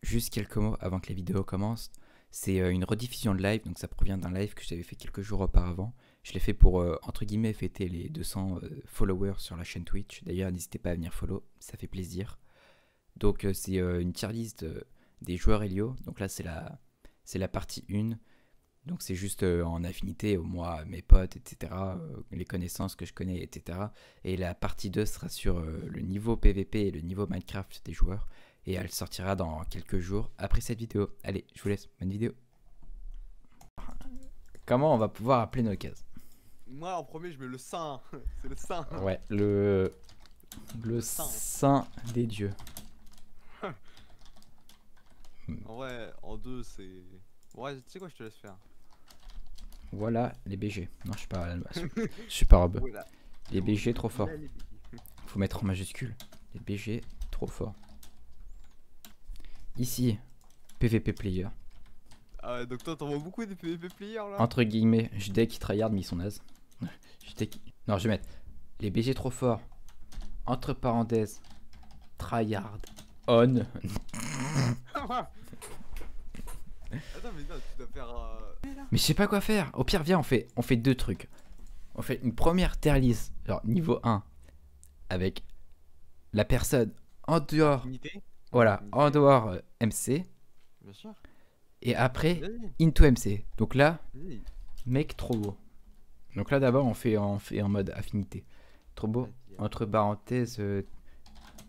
juste quelques mots avant que la vidéo commence. C'est une rediffusion de live, donc ça provient d'un live que j'avais fait quelques jours auparavant. Je l'ai fait pour, entre guillemets, fêter les 200 followers sur la chaîne Twitch. D'ailleurs, n'hésitez pas à venir follow, ça fait plaisir. Donc c'est une tier list des joueurs Helio. Donc là, c'est la partie 1. Donc c'est juste en affinité, moi, mes potes, etc. Les connaissances que je connais, etc. Et la partie 2 sera sur le niveau PVP et le niveau Minecraft des joueurs. Et elle sortira dans quelques jours après cette vidéo. Allez, je vous laisse, bonne vidéo. Comment on va pouvoir appeler nos cases? Moi en premier je mets le saint. C'est le saint. Ouais, le saint des dieux. En vrai, en deux c'est... Ouais, tu sais quoi, je te laisse faire. Voilà les BG. Non, je suis pas je suis pas robot. Voilà. Les BG trop fort. Là, les BG. Faut mettre en majuscule. Les BG trop fort. Ici, PVP player. Ah ouais, donc toi t'envoies beaucoup des PvP players là. Entre guillemets, je deck tryhard mis son naze. Non, je vais mettre les BG trop forts. Entre parenthèses, tryhard on. Attends mais non, tu dois faire... Mais je sais pas quoi faire. Au pire, viens, on fait deux trucs. On fait une première tier list, genre niveau 1, avec la personne en dehors, Unité. voilà, Unité. en dehors MC, Bien sûr. et après Vas-y, into MC. Donc là, vas-y. mec trop beau. Donc là d'abord on fait en mode affinité. Trop beau. Entre parenthèses,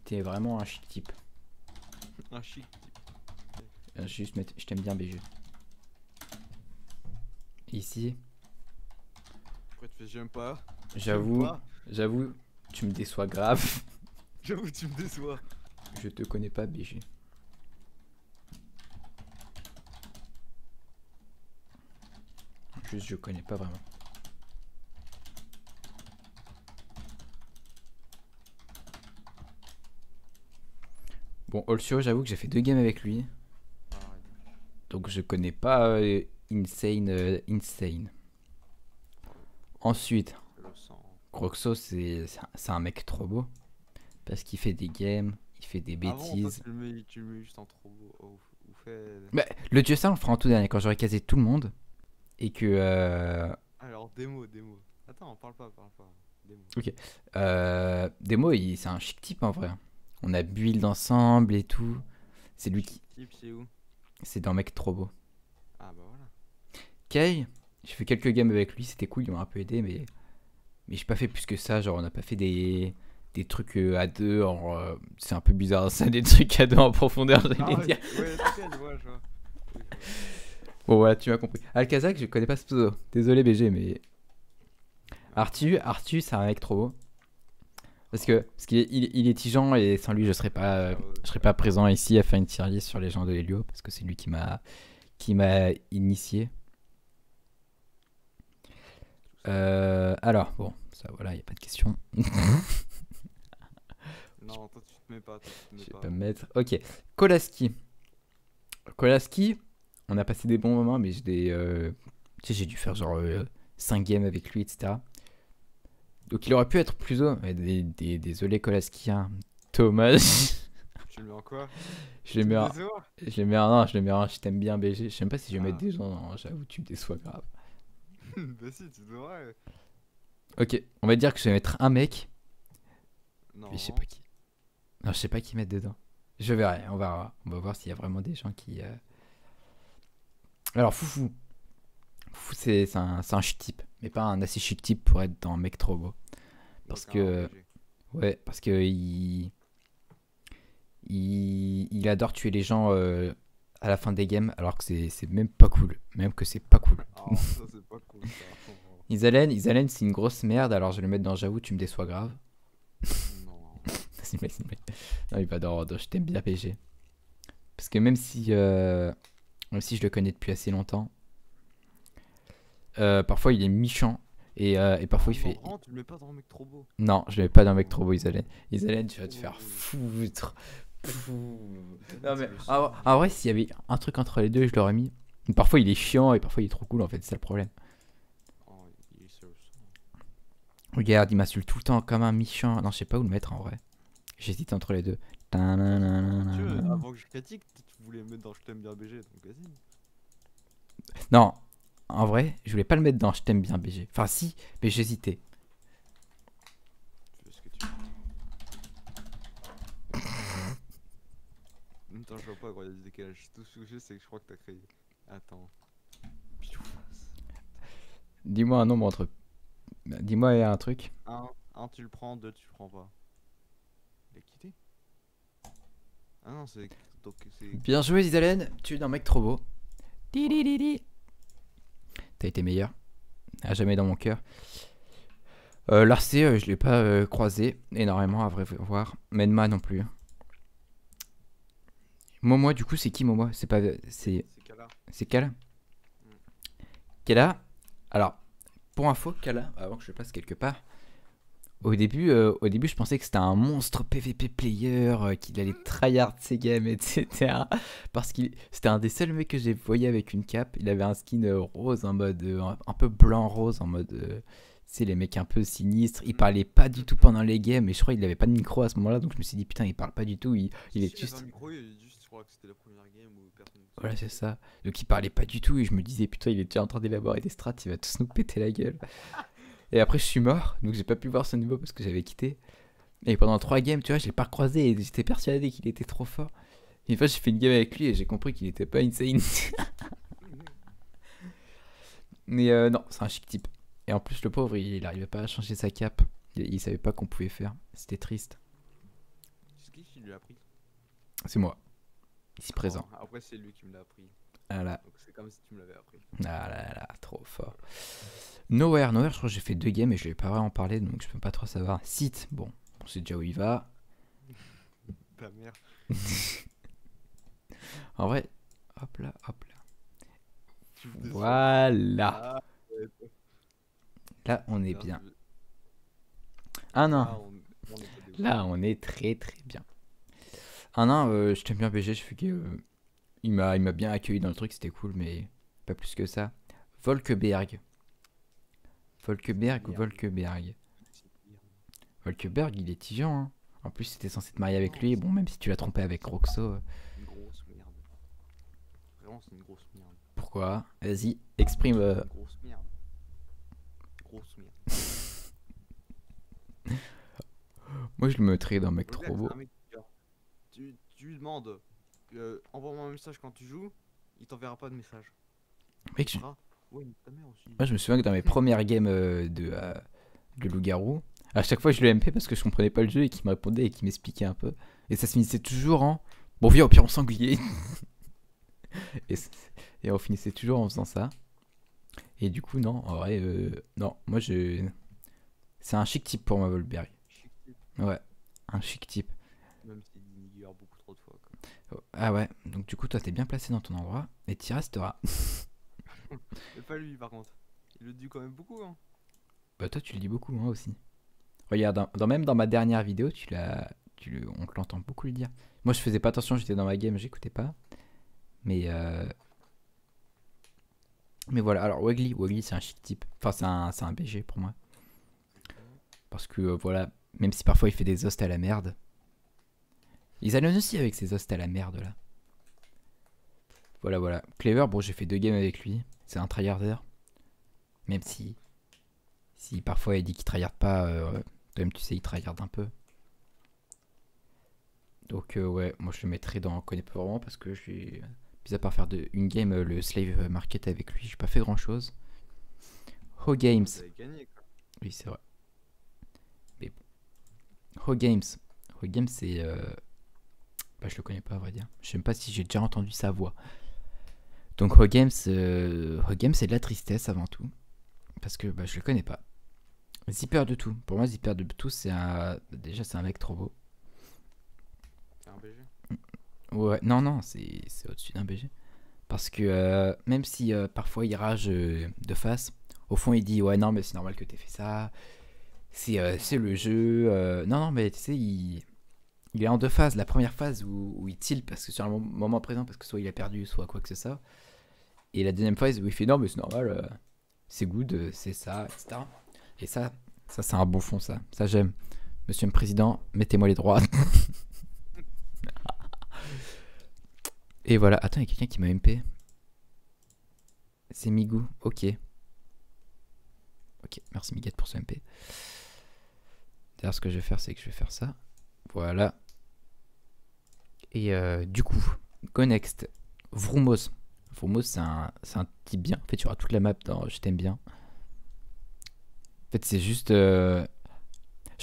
t'es vraiment un chic type. Un chic. Juste mettre, je t'aime bien BG. Ici, Pourquoi tu fais j'aime pas? j'avoue, tu me déçois grave. J'avoue tu me déçois. Je te connais pas BG. Juste je connais pas vraiment. Bon, Olsio, j'avoue que j'ai fait 2 games avec lui. Donc je connais pas Insane. Ensuite, Croxo, c'est un mec trop beau. Parce qu'il fait des games, il fait des bêtises. Tu le mets juste en trop beau. Ou fait... Bah, le dieu ça, on le fera en tout dernier quand j'aurai casé tout le monde. Et que. Alors, démo. Attends, parle pas. Démo. Ok. Demo, c'est un chic type en vrai. On a build ensemble et tout. C'est lui qui. Type, c'est où? C'est dans mec trop beau. Ah bah voilà. Kay, j'ai fait quelques games avec lui, c'était cool, il m'a un peu aidé, mais j'ai pas fait plus que ça. Genre, on n'a pas fait des trucs à deux. C'est un peu bizarre ça, des trucs à deux en profondeur, j'allais dire. Ouais, je vois. Bon, voilà, tu m'as compris. Alkazak, je connais pas ce pseudo. Désolé, BG, mais. Arthur, c'est un mec trop beau. Parce qu'il il est tigeant et sans lui, je serais pas présent ici à faire une tier list sur les gens de Helio. Parce que c'est lui qui m'a initié. Alors, bon, ça voilà, y a pas de question. Non, toi tu te mets pas. Je vais pas me mettre. Ok, Kolaski, on a passé des bons moments, mais tu sais, j'ai dû faire genre 5 games avec lui, etc. Donc il aurait pu être plus haut. Désolé Kolaski, hein. Thomas. Tu le mets en quoi? Je le mets en. Je le mets en. Je t'aime bien BG. Je sais même pas si je vais mettre des gens. Non, j'avoue, tu me déçois grave. Bah si, tu devrais. Ok, on va dire que je vais mettre un mec. Non. Mais je sais pas qui. Non, je sais pas qui mettre dedans. Je verrai, on va voir s'il y a vraiment des gens qui. Alors, Foufou. Foufou, c'est un chic type. Mais pas un assez chic type pour être dans mec trop beau. Parce que. Ouais, parce que il adore tuer les gens à la fin des games, alors que c'est même pas cool. Même que c'est pas cool. Oh, ça c'est pas cool. Isalen, c'est une grosse merde, alors je vais le mettre dans j'avoue, tu me déçois grave. Non. Non, il va dans je t'aime bien PG. Parce que même si je le connais depuis assez longtemps, parfois il est méchant. Et parfois il fait. Tu le mets pas dans un mec trop beau. Non, je le mets pas dans un mec trop beau, Isalen. Isalen, tu vas te faire foutre. Non, mais en vrai, s'il y avait un truc entre les deux, je l'aurais mis. Parfois il est chiant et parfois il est trop cool en fait, c'est ça le problème. Oh, il est sur le son. Regarde, il m'insulte tout le temps comme un méchant. Non, je sais pas où le mettre en vrai. J'hésite entre les deux. Avant que je critique, voulais me mettre dans Je t'aime bien BG, donc vas-y. Non, en vrai, je voulais pas le mettre dans Je t'aime bien BG. Enfin, si, mais j'hésitais. Tu fais ce que tu veux. En même temps, je vois pas quand il y a du décalage. Tout ce que je sais, c'est que je crois que t'as créé. Attends. Dis-moi un nombre entre. Dis-moi un truc. Un, tu le prends, deux, tu le prends pas. Il a quitté. Ah non, c'est. Donc, c'est. Bien joué, Zidalen. Tu es un mec trop beau. T'as été meilleur. À jamais dans mon cœur. Larcé, je l'ai pas croisé énormément à vrai voir. Menma non plus. Momo, du coup, c'est qui Momo? C'est pas. C'est Kala. C'est Kala. Kala. Alors, pour info, Kala, avant que je le passe quelque part, au début, je pensais que c'était un monstre PVP player, qu'il allait tryhard ses games, etc. Parce que c'était un des seuls mecs que j'ai voyé avec une cape. Il avait un skin rose en mode. Un peu blanc-rose en mode. C'est les mecs un peu sinistres. Il parlait pas du tout pendant les games, et je crois qu'il avait pas de micro à ce moment-là, donc je me suis dit putain, il parle pas du tout. Il est juste. Un micro, je crois que c'était la première game où personne. Voilà, c'est ça. Donc il parlait pas du tout, et je me disais putain, il est déjà en train d'élaborer des strats, il va tous nous péter la gueule. Et après, je suis mort, donc j'ai pas pu voir son niveau parce que j'avais quitté. Et pendant 3 games, tu vois, je l'ai pas recroisé et j'étais persuadé qu'il était trop fort. Et une fois, j'ai fait une game avec lui et j'ai compris qu'il était pas insane. Mais non, c'est un chic type. Et en plus, le pauvre, il arrivait pas à changer sa cape. Il savait pas qu'on pouvait faire. C'était triste. C'est qui lui a appris? C'est moi, ici présent. Oh, après, c'est lui qui me l'a appris. Voilà. Donc c'est comme si tu me l'avais appris. Ah là là, trop fort. Nowhere, je crois que j'ai fait 2 games et je l'ai pas vraiment parlé, donc je peux pas trop savoir. Site, bon, on sait déjà où il va. Ta mère. En vrai, hop là, hop là. Voilà. Ah, ouais. Là, on est Merde, bien. je- Un Ah, an. on est pas des ouf. Là, on est très très bien. Un an, je t'aime bien BG, je fais que. Il m'a bien accueilli dans le truc, c'était cool, mais pas plus que ça. Volkeberg. Volkeberg ou Volkeberg? Volkeberg, il est tigeant, hein. En plus, c'était censé te marier avec lui. Bon, même si tu l'as trompé avec Roxo. Une grosse merde. Vraiment, c'est une grosse merde. Pourquoi? Vas-y, exprime. Une grosse merde. Grosse merde. Moi, je le mettrais d'un mec Le gars, trop beau. c'est un mec qui, genre, tu lui demandes envoie-moi un message quand tu joues, il t'enverra pas de message. Mec, je... Ouais, ta mère aussi. Moi, je me souviens que dans mes premières games de loup-garou, à chaque fois, je le MP parce que je comprenais pas le jeu et qu'il me répondait et qu'il m'expliquait un peu. Et ça se finissait toujours en bon, viens, au pire, on s'engueulait. Et on finissait toujours en faisant ça. Et du coup, non, en vrai, non, moi, c'est un chic type pour moi, Volberry. Chic type, Ouais, un chic type. même s'il nigger beaucoup trop de fois. Quoi. Oh, ah ouais, donc du coup, toi, t'es bien placé dans ton endroit et t'y resteras. Mais pas lui, par contre. Il le dit quand même beaucoup. Hein. Bah, toi, tu le dis beaucoup, moi aussi. Regarde, même dans ma dernière vidéo, on te l'entend beaucoup le dire. Moi, je faisais pas attention, j'étais dans ma game, j'écoutais pas. Mais voilà, alors Wagly c'est un chic type. Enfin, c'est un BG pour moi. Parce que voilà, même si parfois il fait des hosts à la merde. Ils allaient aussi avec ces hosts à la merde là. Voilà. Clever, bon, j'ai fait 2 games avec lui. C'est un tryharder. Même si parfois il dit qu'il tryhard pas, toi-même tu sais, il tryhard un peu. Donc ouais, moi je le mettrais dans connais pas vraiment parce que j'ai, mis à part faire une game, le slave market avec lui, j'ai pas fait grand chose. Ho Games. Vous avez gagné, quoi. Oui, c'est vrai. Mais bon. Ho Games, c'est bah, je le connais pas à vrai dire. Je sais même pas si j'ai déjà entendu sa voix. Donc Ho Games, c'est de la tristesse avant tout parce que bah, je le connais pas. Zipper de tout. Pour moi, Zipper de tout, déjà c'est un mec trop beau. C'est un BG. Ouais, non, c'est au-dessus d'un BG. Parce que même si parfois il rage de face, au fond il dit ouais non mais c'est normal que t'aies fait ça, c'est le jeu. Non mais tu sais il est en 2 phases. La première phase où il tilt parce que sur un moment présent parce que soit il a perdu soit quoi que ce soit. Et la deuxième phase où il fait non mais c'est normal, c'est good, c'est ça, etc. Et ça c'est un bon fond ça j'aime. Monsieur le Président, mettez-moi les droits. Et voilà, attends, il y a quelqu'un qui m'a MP. C'est Migou, ok. Ok, merci Miguel pour ce MP. D'ailleurs, ce que je vais faire, c'est que je vais faire ça. Voilà. Et du coup, go next. Vrumos. Vrumos, c'est un type bien. En fait, tu auras toute la map dans Je t'aime bien. En fait, c'est juste. Je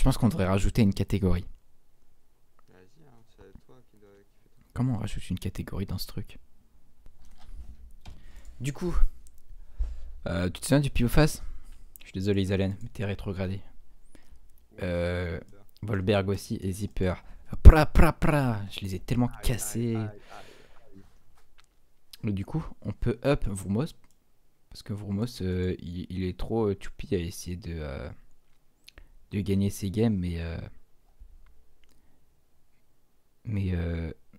pense qu'on devrait rajouter une catégorie. Vas-y, hein, c'est toi qui fait ton... Comment on rajoute une catégorie dans ce truc? Du coup, tu te souviens du Piophas? Je suis désolé, Isalen, mais t'es rétrogradé. Volberg aussi et Zipper. Pra pra pra. Je les ai tellement cassés. Du coup, on peut up Vrumos. Parce que Vrumos, il est trop tupi à essayer de gagner ses games, mais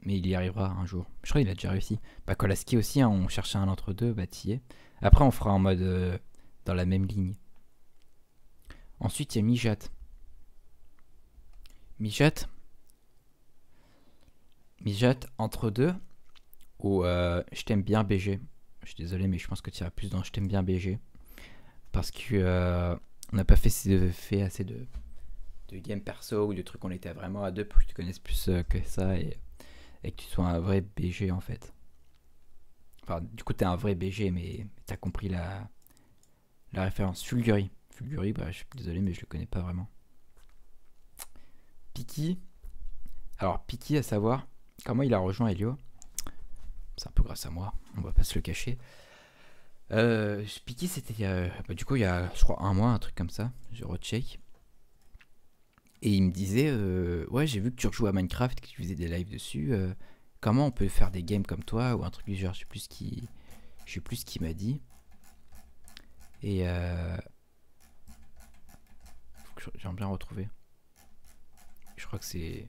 il y arrivera un jour. Je crois qu'il a déjà réussi. Bah, Kolaski aussi, hein, on cherchait un entre-deux, bah t'y es. Après, on fera en mode dans la même ligne. Ensuite, il y a Mijat. Mijat entre deux ou Je t'aime bien BG. Je suis désolé, mais je pense que tu iras plus dans Je t'aime bien BG. Parce que on n'a pas fait assez de game perso ou de trucs où on était vraiment à deux pour que tu connaisses plus que ça et que tu sois un vrai BG en fait. Enfin, du coup, t'es un vrai BG, mais t'as compris la référence. Fulguri, bah, je suis désolé, mais je le connais pas vraiment. Piki. Alors, Piki, à savoir, comment il a rejoint Helio. C'est un peu grâce à moi, on va pas se le cacher. Piki, c'était du coup, il y a, je crois, un mois, un truc comme ça. Je recheck. Et il me disait, ouais, j'ai vu que tu rejoues à Minecraft, que tu faisais des lives dessus. Comment on peut faire des games comme toi ou un truc du genre, je sais plus ce qu'il m'a dit. Et j'aimerais bien retrouver. Je crois que c'est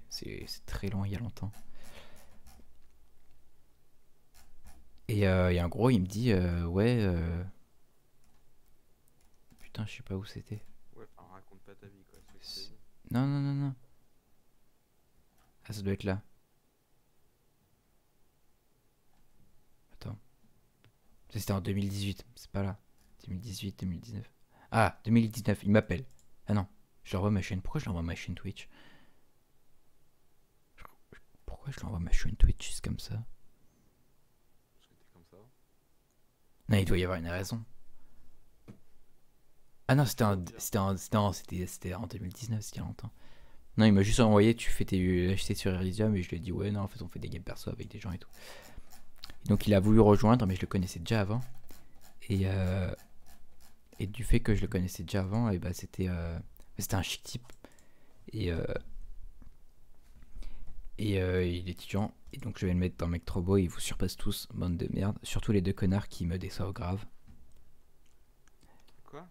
très loin, il y a longtemps. Et en gros, il me dit, ouais, putain, je sais pas où c'était. Ouais, enfin, raconte pas ta vie, quoi. Non. Ah, ça doit être là. Attends. Ça, c'était en 2018, c'est pas là. 2018, 2019. Ah, 2019, il m'appelle. Ah non, je l'envoie ma chaîne. Pourquoi je l'envoie ma chaîne Twitch? Pourquoi je l'envoie ma chaîne Twitch juste comme ça? Parce que t'es comme ça. Non, il doit y avoir une raison. Ah non, c'était en 2019, c'était il y a longtemps. Non, il m'a juste envoyé, tu fais tes HT sur Elysium, et je lui ai dit, ouais, non, en fait, on fait des games perso avec des gens et tout. Et donc, il a voulu rejoindre, mais je le connaissais déjà avant. Et du fait que je le connaissais déjà avant, et bah, c'était un chic type. Et il est étudiant. Et donc, je vais le mettre dans Mec Trop Beau, il vous surpasse tous, bande de merde. Surtout les deux connards qui me déçoivent grave. Quoi?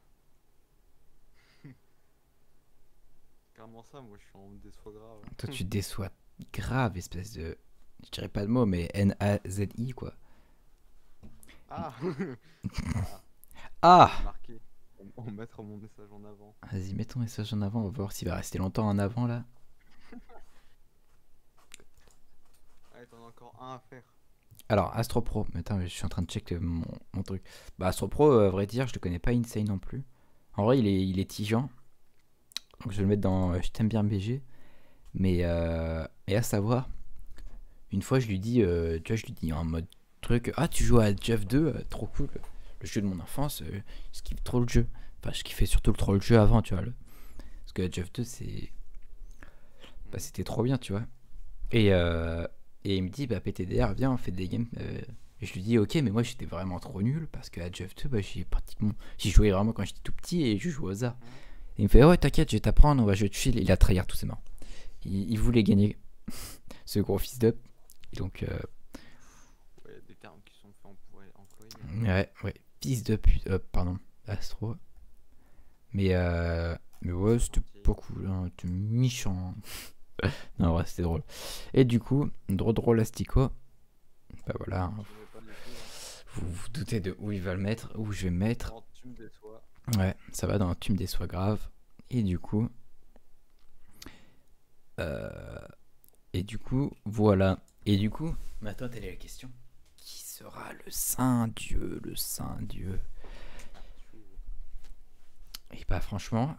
Carrément ça, moi je suis en déçoit grave. Toi, tu te déçois grave, espèce de. Je dirais pas le mot, mais Nazi, quoi. Ah Ah Marqué. On va mettre mon message en avant. Vas-y, mets ton message en avant, on va voir s'il va rester longtemps en avant, là. Allez, t'en as encore un à faire. Alors, Astropro, attends, je suis en train de check mon truc. Bah, Astropro, à vrai dire, je le connais pas Insane non plus. En vrai, il est tigeant. Donc, je vais le mettre dans Je t'aime bien BG. Mais à savoir, une fois, je lui dis, tu vois, je lui dis en mode truc, ah, tu joues à Jeff 2, trop cool. Le jeu de mon enfance, je kiffe trop le jeu. Enfin, je kiffais surtout trop le jeu avant, tu vois. Parce que Jeff 2, bah, c'était trop bien, tu vois. Et il me dit, bah, PTDR, viens, on fait des games. Et je lui dis, ok, mais moi, j'étais vraiment trop nul. Parce que à Jeff 2, bah, j'y jouais vraiment quand j'étais tout petit et je jouais au hasard. Et il me fait, ouais, t'inquiète, je vais t'apprendre, on va jouer de chill. Il a tryhard tous ses morts. Il voulait gagner ce gros fils d'up. Donc, Ouais, des termes qui sont faits employer. ouais, fils d'up, pardon, Astro. Mais ouais, c'était pas cool, hein, c'était méchant. Non, ouais, c'était drôle. Et du coup, drôle Astico. Bah voilà, hein, vous vous doutez de où il va le mettre, où je vais le mettre. Tu me déçois. Ouais, ça va dans Tu me déçois grave. Et du coup, voilà. Et du coup, Maintenant, telle est la question. Qui sera le Saint Dieu, le Saint Dieu? Et bah franchement,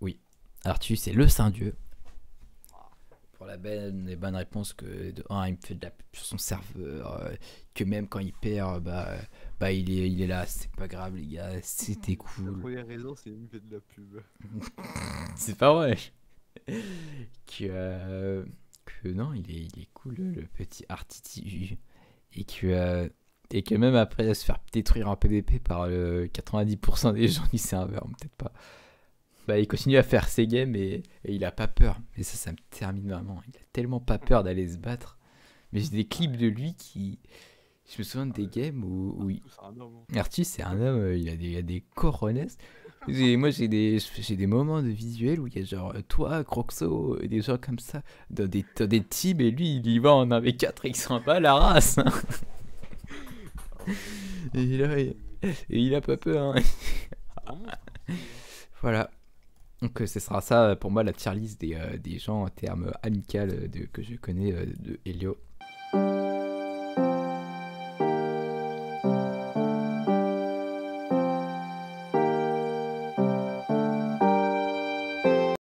oui. Arthur, c'est le Saint Dieu. Pour la bonne et bonne réponse que de un, il me fait de la pub sur son serveur, que même quand il perd, bah il est là, c'est pas grave les gars, c'était La cool. première raison, c'est qu'il me fait de la pub. C'est pas vrai. Que non, il est cool le petit Artiti. Et que même après se faire détruire en PvP par 90% des gens du serveur, peut-être pas. Bah, il continue à faire ses games et il a pas peur. Et ça me termine vraiment. Il a tellement pas peur d'aller se battre. Mais j'ai des clips de lui qui. Je me souviens de des games où C'est un homme. Artus, c'est un homme, il a des cojones. Moi, j'ai des moments de visuel où il y a genre toi, Croxo, des gens comme ça, dans des teams, et lui, il y va en 1v4 et il s'en bat la race. Hein. Et il a pas peur. Hein. Voilà. Donc, ce sera ça pour moi la tier list des gens en termes amical que je connais de Helio.